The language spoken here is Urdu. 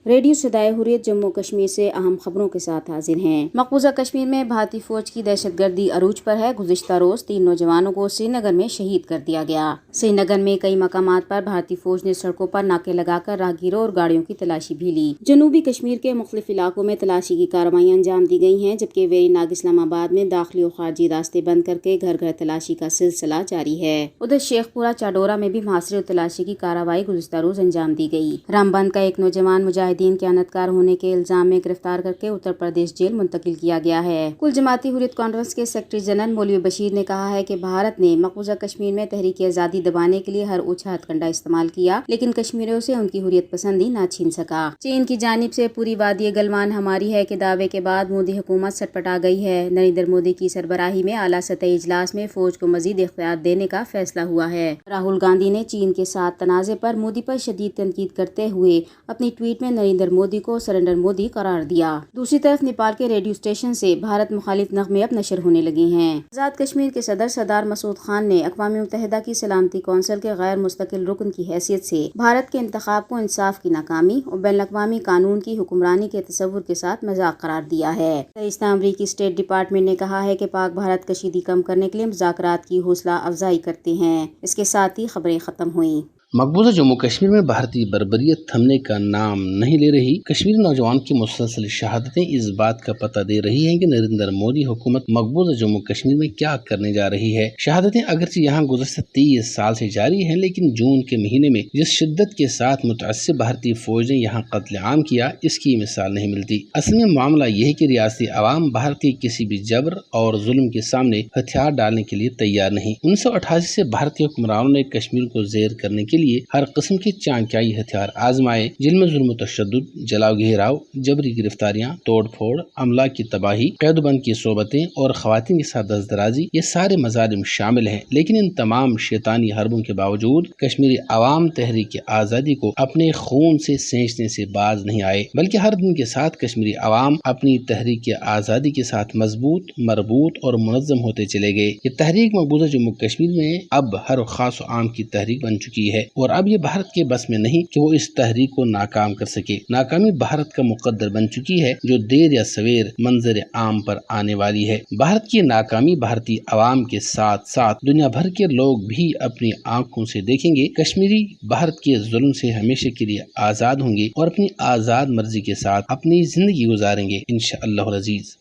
ریڈیو صدائے حریت جموں کشمیر سے اہم خبروں کے ساتھ حاضر ہیں۔ مقبوضہ کشمیر میں بھارتی فوج کی دہشت گردی عروج پر ہے۔ گزشتہ روز 3 نوجوانوں کو سری نگر میں شہید کر دیا گیا۔ سری نگر میں کئی مقامات پر بھارتی فوج نے سڑکوں پر ناکے لگا کر راہگیروں اور گاڑیوں کی تلاشی بھی لی۔ جنوبی کشمیر کے مختلف علاقوں میں تلاشی کی کارروائیاں انجام دی گئی ہیں، جبکہ ویری ناگ اسلام آباد میں داخلی اور خارجی راستے بند کر کے گھر گھر تلاشی کا سلسلہ جاری ہے۔ ادھر شیخ پورہ چاڈورہ میں بھی محاصرے اور تلاشی کی کارروائی گزشتہ روز انجام دی گئی۔ رامبند کا ایک نوجوان مجاہدین کے انتکار ہونے کے الزام میں گرفتار کر کے اتر پردیش جیل منتقل کیا گیا ہے۔ کل جماعتی حریت کانفرنس کے سیکرٹری جنرل مولوی بشیر نے کہا ہے کہ بھارت نے مقبوضہ کشمیر میں تحریک آزادی دبانے کے لیے ہر اوچھا ہتھ کنڈا استعمال کیا، لیکن کشمیریوں سے ان کی حریت پسندی نہ چھین سکا۔ چین کی جانب سے پوری وادی گلوان ہماری ہے کے دعوے کے بعد مودی حکومت سٹپٹا گئی ہے۔ نریندر مودی کی سربراہی میں اعلیٰ سطحی اجلاس میں فوج کو مزید اختیار دینے کا فیصلہ ہوا ہے۔ راہل گاندھی نے چین کے ساتھ تنازع پر مودی پر شدید تنقید کرتے ہوئے اپنی ٹویٹ میں نریندر مودی کو سرنڈر مودی قرار دیا۔ دوسری طرف نیپال کے ریڈیو اسٹیشن سے بھارت مخالف نغمے اب نشر ہونے لگے ہیں۔ آزاد کشمیر کے صدر سردار مسعود خان نے اقوام متحدہ کی سلامتی کونسل کے غیر مستقل رکن کی حیثیت سے بھارت کے انتخاب کو انصاف کی ناکامی اور بین الاقوامی قانون کی حکمرانی کے تصور کے ساتھ مذاق قرار دیا ہے۔ امریکی اسٹیٹ ڈپارٹمنٹ نے کہا ہے کہ پاک بھارت کشیدگی کم کرنے کے لیے مذاکرات کی حوصلہ افزائی کرتے ہیں۔ اس کے ساتھ ہی خبریں ختم ہوئیں۔ مقبوضہ جموں کشمیر میں بھارتی بربریت تھمنے کا نام نہیں لے رہی۔ کشمیری نوجوان کی مسلسل شہادتیں اس بات کا پتہ دے رہی ہیں کہ نریندر مودی حکومت مقبوضہ جموں کشمیر میں کیا کرنے جا رہی ہے۔ شہادتیں اگرچہ یہاں گزشتہ 30 سال سے جاری ہیں، لیکن جون کے مہینے میں جس شدت کے ساتھ متعصب بھارتی فوج نے یہاں قتل عام کیا، اس کی مثال نہیں ملتی۔ اصل میں معاملہ یہ ہے کہ ریاستی عوام بھارت کے کسی بھی جبر اور ظلم کے سامنے ہتھیار ڈالنے کے لیے تیار نہیں۔ 1988 سے بھارتی حکمرانوں نے کشمیر کو زیر کرنے کے لیے ہر قسم کے چانکیائی ہتھیار آزمائے، جن میں ظلم و تشدد، جلاؤ گھیراؤ، جبری گرفتاریاں، توڑ پھوڑ، املاک کی تباہی، قید و بند کی صحبتیں اور خواتین کے ساتھ دست درازی، یہ سارے مظالم شامل ہیں۔ لیکن ان تمام شیطانی حربوں کے باوجود کشمیری عوام تحریک آزادی کو اپنے خون سے سینچنے سے باز نہیں آئے، بلکہ ہر دن کے ساتھ کشمیری عوام اپنی تحریک آزادی کے ساتھ مضبوط، مربوط اور منظم ہوتے چلے گئے۔ یہ تحریک مقبوضہ جموں کشمیر میں اب ہر خاص و عام کی تحریک بن چکی ہے، اور اب یہ بھارت کے بس میں نہیں کہ وہ اس تحریک کو ناکام کر سکے۔ ناکامی بھارت کا مقدر بن چکی ہے، جو دیر یا سویر منظر عام پر آنے والی ہے۔ بھارت کی ناکامی بھارتی عوام کے ساتھ ساتھ دنیا بھر کے لوگ بھی اپنی آنکھوں سے دیکھیں گے۔ کشمیری بھارت کے ظلم سے ہمیشہ کے لیے آزاد ہوں گے اور اپنی آزاد مرضی کے ساتھ اپنی زندگی گزاریں گے، انشاءاللہ العزیز۔